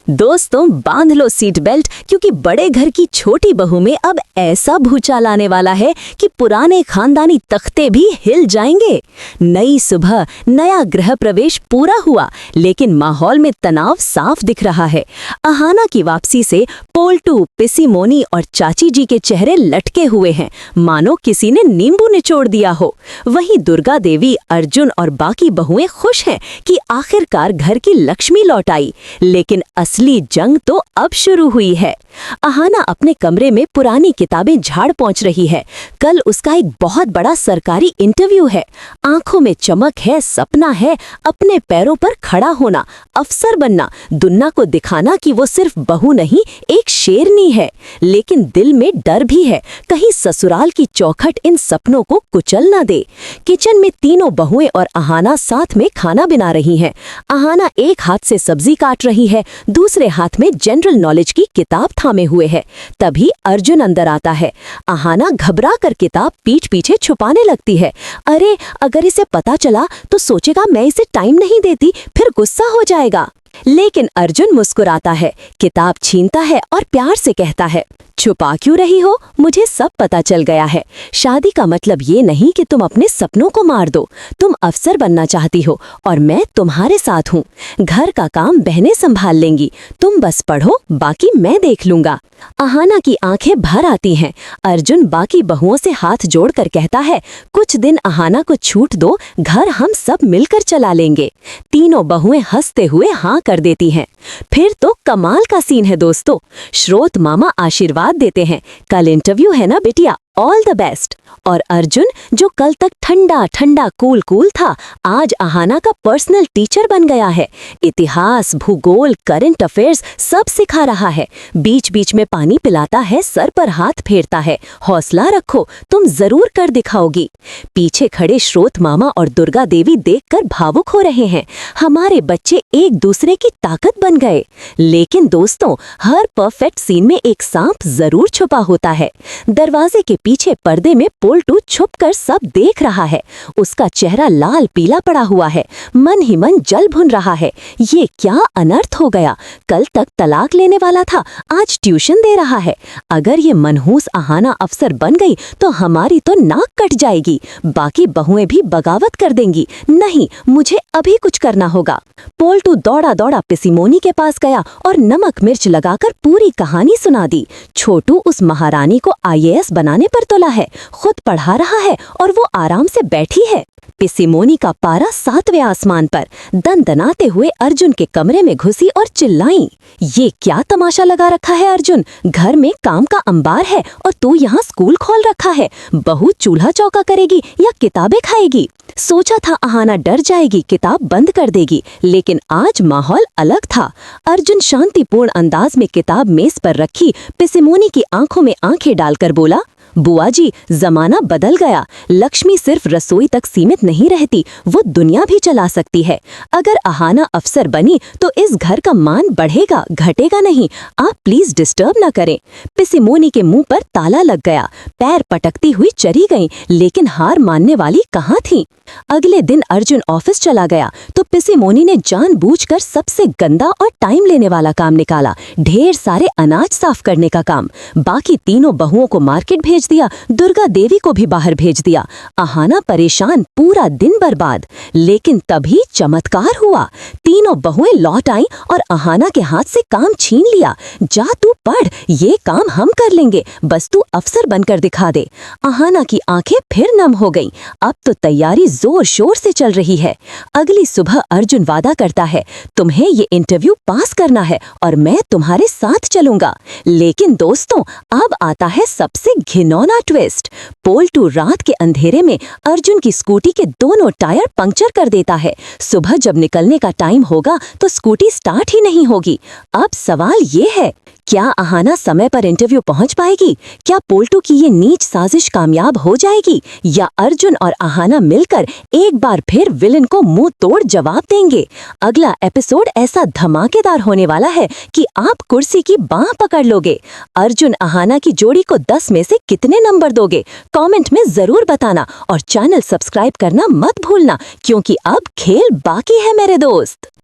दोस्तों बांध लो seat belt, क्योंकि बड़े घर की छोटी बहू में अब ऐसा भूचाल आने वाला है कि पुराने खानदानी तख्ते भी हिल जाएंगे। नई सुबह, नया गृह प्रवेश पूरा हुआ, लेकिन माहौल में तनाव साफ दिख रहा है। अहाना की वापसी से पोल्टू, पिसीमोनी और चाची जी के चेहरे लटके हुए हैं, मानो किसी ने नींबू निचोड़ दिया हो। वहीं दुर्गा देवी, अर्जुन और बाकी बहुएं खुश हैं कि आखिरकार घर की लक्ष्मी लौट आई, लेकिन असली जंग तो अब शुरू हुई है। अहाना अपने कमरे में पुरानी किताबें झाड़ पहुंच रही है। कल उसका एक बहुत बड़ा सरकारी इंटरव्यू है। आंखों में चमक है, सपना है अपने पैरों पर खड़ा होना, अफसर बनना, दुनिया को दिखाना कि वो सिर्फ बहू नहीं, एक शेरनी है। लेकिन दिल में डर भी है, कहीं ससुराल की चौखट इन सपनों को कुचल ना दे। किचन में तीनों बहुएं और अहाना साथ में खाना बना रही हैं। अहाना एक हाथ से सब्जी काट रही है, दूसरे हाथ में जनरल नॉलेज की किताब थामे हुए है। तभी अर्जुन अंदर आता है। अहाना घबरा कर किताब पीठ पीछे छुपाने लगती है। अरे, अगर इसे पता चला तो सोचेगा मैं इसे टाइम नहीं देती, फिर गुस्सा हो जाएगा। लेकिन अर्जुन मुस्कुराता है, किताब छीनता है और प्यार से कहता है, छुपा क्यों रही हो, मुझे सब पता चल गया है। शादी का मतलब ये नहीं कि तुम अपने सपनों को मार दो। तुम अफसर बनना चाहती हो और मैं तुम्हारे साथ हूँ। घर का काम बहनें संभाल लेंगी, तुम बस पढ़ो, बाकी मैं देख लूंगा। अहाना की आंखें भर आती हैं। अर्जुन बाकी बहुओं से हाथ जोड़कर कहता है, कुछ दिन अहाना को छूट दो, घर हम सब मिलकर चला लेंगे। तीनों बहुएं हंसते हुए हाँ कर देती हैं। फिर तो कमाल का सीन है दोस्तों। श्रोत मामा आशीर्वाद देते हैं, कल इंटरव्यू है ना बिटिया, ऑल द बेस्ट। और अर्जुन, जो कल तक ठंडा ठंडा कूल कूल था, आज अहाना का पर्सनल टीचर बन गया है। इतिहास, भूगोल, करंट अफेयर्स सब सिखा रहा है। बीच बीच में पानी पिलाता है, सर पर हाथ फेरता है। हौसला रखो, तुम जरूर कर दिखाओगी। पीछे खड़े श्रोत मामा और दुर्गा देवी देखकर भावुक हो रहे हैं। हमारे बच्चे एक दूसरे की ताकत बन गए। लेकिन दोस्तों, हर परफेक्ट सीन में एक सांप जरूर छुपा होता है। दरवाजे के पीछे पर्दे में पोल्टू छुपकर सब देख रहा है। उसका चेहरा लाल पीला पड़ा हुआ है, मन ही मन जल भुन रहा है। ये क्या अनर्थ हो गया। कल तक तलाक लेने वाला था, आज ट्यूशन दे रहा है। अगर ये मनहूस अहाना अफसर बन गई तो हमारी तो नाक कट जाएगी। बाकी बहुएं भी बगावत कर देंगी। नहीं, मुझे अभी कुछ करना होगा। पोल्टू दौड़ा दौड़ा पिसीमोनी के पास गया और नमक मिर्च लगाकर पूरी कहानी सुना दी। छोटू उस महारानी को IAS बनाने पर तुला है, खुद पढ़ा रहा है और वो आराम से बैठी है। पिसीमोनी का पारा 7वें आसमान पर। दनदनाते हुए अर्जुन के कमरे में घुसी और चिल्लाई, ये क्या तमाशा लगा रखा है अर्जुन। घर में काम का अंबार है और तू यहाँ स्कूल खोल रखा है। बहू चूल्हा चौका करेगी या किताबें खाएगी। सोचा था अहाना डर जाएगी, किताब बंद कर देगी, लेकिन आज माहौल अलग था। अर्जुन शांतिपूर्ण अंदाज में किताब मेज पर रखी पिसीमोनी की आंखों में आंखें डालकर बोला, बुआ जी, जमाना बदल गया। लक्ष्मी सिर्फ रसोई तक सीमित नहीं रहती, वो दुनिया भी चला सकती है। अगर अहाना अफसर बनी तो इस घर का मान बढ़ेगा, घटेगा नहीं। आप प्लीज डिस्टर्ब ना करें। पिसीमोनी के मुंह पर ताला लग गया। पैर पटकती हुई चली गईं, लेकिन हार मानने वाली कहाँ थी। अगले दिन अर्जुन ऑफिस चला गया तो पिसीमोनी ने जानबूझकर सबसे गंदा और टाइम लेने वाला काम निकाला, ढेर सारे अनाज साफ करने का काम। बाकी तीनों बहुओं को मार्केट भेज दिया, दुर्गा देवी को भी बाहर भेज दिया। अहाना परेशान, पूरा दिन बर्बाद। लेकिन तभी चमत्कार हुआ। तीनों बहुएं लौट आईं और अहाना के हाथ से काम छीन लिया। जा तू पढ़, ये काम हम कर लेंगे, बस तू अफसर बनकर दिखा दे। अहाना की आंखें फिर नम हो गईं। अब तो तैयारी जोर शोर से चल रही है। अगली सुबह अर्जुन वादा करता है, तुम्हें ये इंटरव्यू पास करना है और मैं तुम्हारे साथ चलूंगा। लेकिन दोस्तों, अब आता है सबसे घिनौना ट्विस्ट। पोल्टू रात के अंधेरे में अर्जुन की स्कूटी के दोनों टायर पंक्चर कर देता है। सुबह जब निकलने का टाइम होगा तो स्कूटी स्टार्ट ही नहीं होगी। अब सवाल ये है, क्या अहाना समय पर इंटरव्यू पहुंच पाएगी? क्या पोल्टू की ये नीच साजिश कामयाब हो जाएगी, या अर्जुन और अहाना मिलकर एक बार फिर विलन को मुंह तोड़ जवाब देंगे? अगला एपिसोड ऐसा धमाकेदार होने वाला है कि आप कुर्सी की बांह पकड़ लोगे। अर्जुन अहाना की जोड़ी को 10 में से कितने नंबर दोगे? कमेंट में जरूर बताना और चैनल सब्सक्राइब करना मत भूलना, क्योंकि अब खेल बाकी है मेरे दोस्त।